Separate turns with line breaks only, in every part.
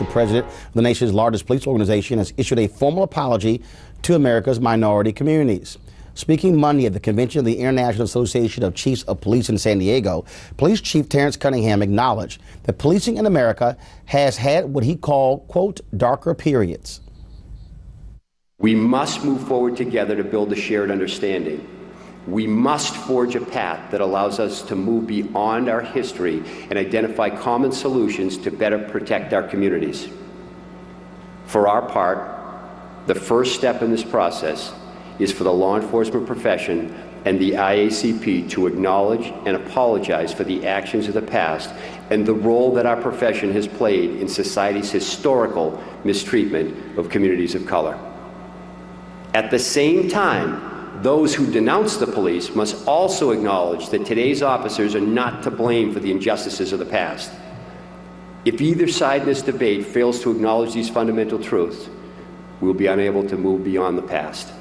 the president of the nation's largest police organization, has issued a formal apology to America's minority communities. Speaking Monday at the convention of the International Association of Chiefs of Police in San Diego, Police Chief Terrence Cunningham acknowledged that policing in America has had what he called, quote, darker periods.
We must move forward together to build a shared understanding. We must forge a path that allows us to move beyond our history and identify common solutions to better protect our communities. For our part, the first step in this process is for the law enforcement profession and the IACP to acknowledge and apologize for the actions of the past and the role that our profession has played in society's historical mistreatment of communities of color. At the same time, those who denounce the police must also acknowledge that today's officers are not to blame for the injustices of the past. If either side in this debate fails to acknowledge these fundamental truths, we'll be unable to move beyond the past.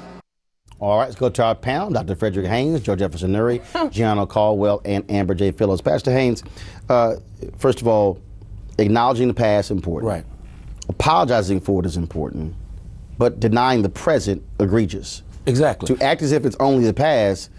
All right, let's go to our panel. Dr. Frederick Haynes, Joe Jefferson Nuri, Gianna Caldwell, and Amber J. Phillips. Pastor Haynes, first of all, acknowledging the past is important.
Right.
Apologizing for it is important, but denying the present, egregious.
Exactly.
To act as if it's only the past,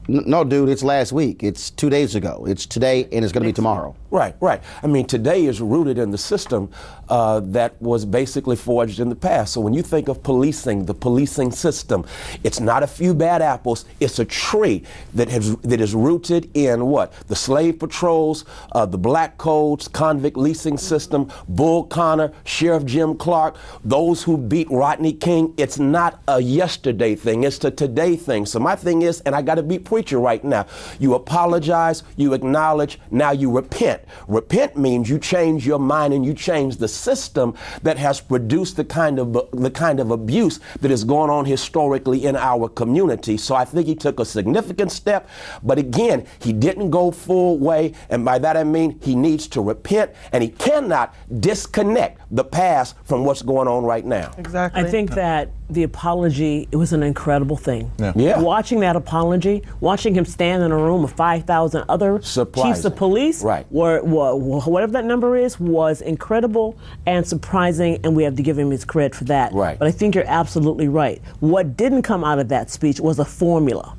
no, dude, it's last week. It's 2 days ago. It's today, and it's going to be tomorrow.
Right, right. I mean, today is rooted in the system that was basically forged in the past. So when you think of policing, the policing system, it's not a few bad apples. It's a tree that is rooted in what? The slave patrols, the black codes, convict leasing system, Bull Connor, Sheriff Jim Clark, those who beat Rodney King. It's not a yesterday thing. It's a today thing. So my thing is, and I got to be preacher right now, you apologize, you acknowledge, now you repent. Repent means you change your mind and you change the system that has produced the kind of abuse that is going on historically in our community. So I think he took a significant step, but again, he didn't go full way, and by that I mean he needs to repent, and he cannot disconnect the past from what's going on right now.
Exactly.
I think that the apology, it was an incredible thing.
Yeah.
Watching that apology, watching him stand in a room of 5,000 other chiefs of police,
right,
whatever that number is, was incredible and surprising, and we have to give him his credit for that.
Right.
But I think you're absolutely right. What didn't come out of that speech was a formula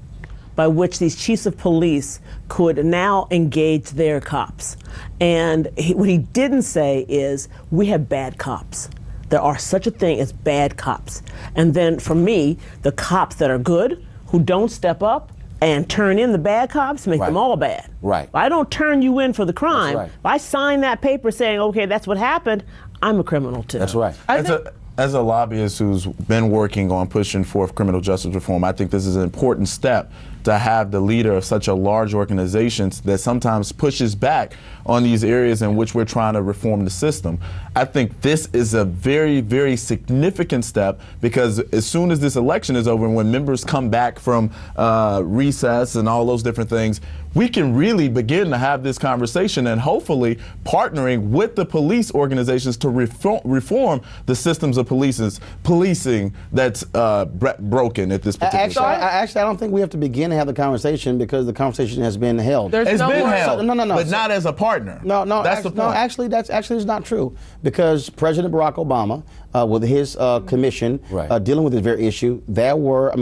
by which these chiefs of police could now engage their cops. And what he didn't say is, we have bad cops. There are such a thing as bad cops. And then for me, the cops that are good, who don't step up and turn in the bad cops, make them all bad.
Right.
If I don't turn you in for the crime,
right.
if I sign that paper saying, okay, that's what happened, I'm a criminal too.
That's right.
As a lobbyist who's been working on pushing forth criminal justice reform, I think this is an important step to have the leader of such a large organization that sometimes pushes back on these areas in which we're trying to reform the system. I think this is a very, very significant step, because as soon as this election is over and when members come back from recess and all those different things, we can really begin to have this conversation and hopefully partnering with the police organizations to reform the systems of policing that's broken at this particular time.
Actually, I don't think we have to begin to have the conversation, because the conversation has been held.
It's been held,
no,
but not as a partner.
That's the point. No, actually, that's not true, because President Barack Obama, with his commission dealing with this very issue, there were,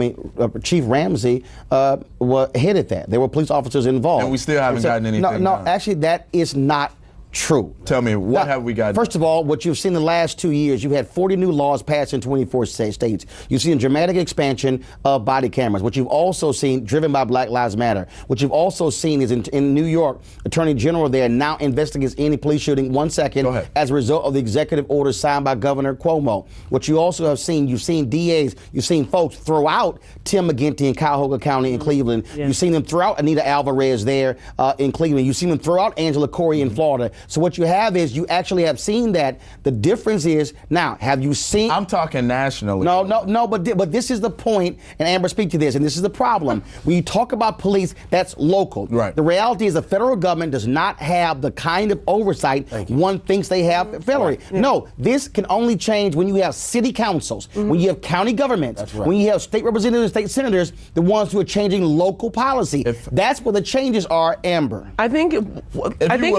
Chief Ramsey headed that. There were police officers involved.
And we still haven't gotten anything.
No, actually, that is not true.
Tell me, what have we got?
First of all, what you've seen in the last 2 years, you've had 40 new laws passed in 24 states. You've seen a dramatic expansion of body cameras. What you've also seen, driven by Black Lives Matter, what you've also seen is in New York, Attorney General there now investigates any police shooting, as a result of the executive order signed by Governor Cuomo. What you also have seen, you've seen DAs, you've seen folks throughout Tim McGinty in Cuyahoga County in Cleveland. Yeah. You've seen them throughout Anita Alvarez there in Cleveland. You've seen them throughout Angela Corey in Florida. So what you have is, you actually have seen that. The difference is, now, have you seen?
I'm talking nationally.
No, but this is the point, and Amber, speak to this, and this is the problem. When you talk about police, that's local.
Right.
The reality is the federal government does not have the kind of oversight one thinks they have federally. Right. Yeah. No, this can only change when you have city councils, when you have county governments, when you have state representatives, state senators, the ones who are changing local policy. That's where the changes are, Amber.
I think he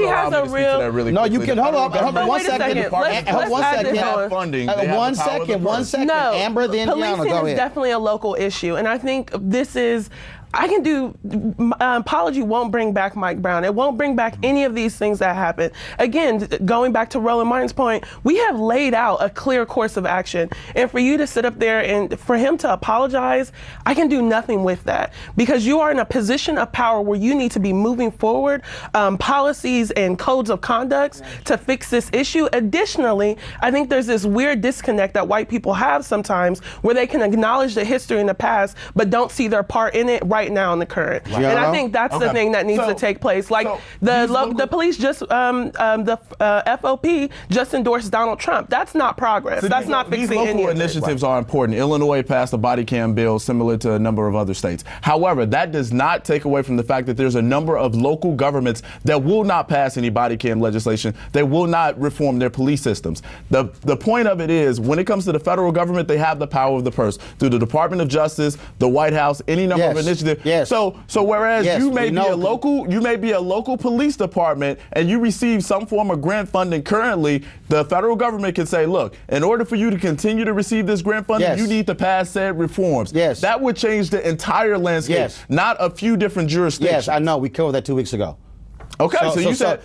has a real
to that really
No,
quickly.
you can hold on. Hold on one
wait a
second.
second. Let's
One
add this
second.
on.
Funding. They have
One
the power of the
second. One
purse.
second.
No,
Amber, then Gianna,
policing
go
is
ahead.
definitely a local issue, and I think this is. I can do, apology won't bring back Mike Brown. It won't bring back any of these things that happened. Again, going back to Roland Martin's point, we have laid out a clear course of action. And for you to sit up there and for him to apologize, I can do nothing with that. Because you are in a position of power where you need to be moving forward policies and codes of conduct to fix this issue. Additionally, I think there's this weird disconnect that white people have sometimes where they can acknowledge the history in the past, but don't see their part in it right now in the current. And I think that's the thing that needs to take place. Like the police just, the FOP just endorsed Donald Trump. That's not progress. That's not fixing any of it.
These local initiatives are important. Illinois passed a body cam bill similar to a number of other states. However, that does not take away from the fact that there's a number of local governments that will not pass any body cam legislation. They will not reform their police systems. The point of it is, when it comes to the federal government, they have the power of the purse through the Department of Justice, the White House, any number of initiatives.
Yes.
So whereas you may be a local police department and you receive some form of grant funding currently, the federal government can say, look, in order for you to continue to receive this grant funding, you need to pass said reforms.
Yes.
That would change the entire landscape, not a few different jurisdictions.
Yes, I know. We covered that 2 weeks ago.
Okay, so you said,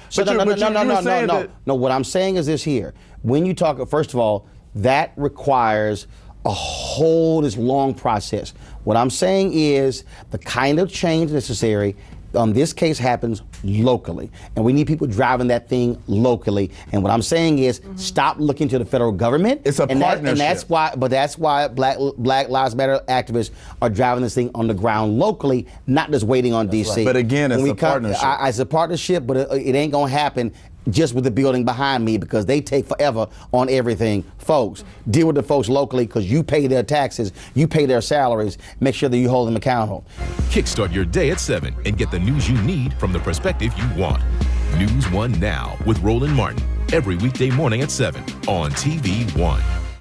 no. What I'm saying is this here. When you talk, first of all, that requires a whole this long process. What I'm saying is the kind of change necessary on this case happens locally, and we need people driving that thing locally. And what I'm saying is, stop looking to the federal government.
It's a partnership.
And that's why Black Lives Matter activists are driving this thing on the ground locally, not just waiting on DC.
Right. But again, it's a partnership.
It's a partnership, but it ain't gonna happen just with the building behind me, because they take forever on everything. Folks, deal with the folks locally, because you pay their taxes, you pay their salaries. Make sure that you hold them accountable.
Kickstart your day at 7 and get the news you need from the perspective you want. NewsOne Now with Roland Martin, every weekday morning at 7 on TV 1.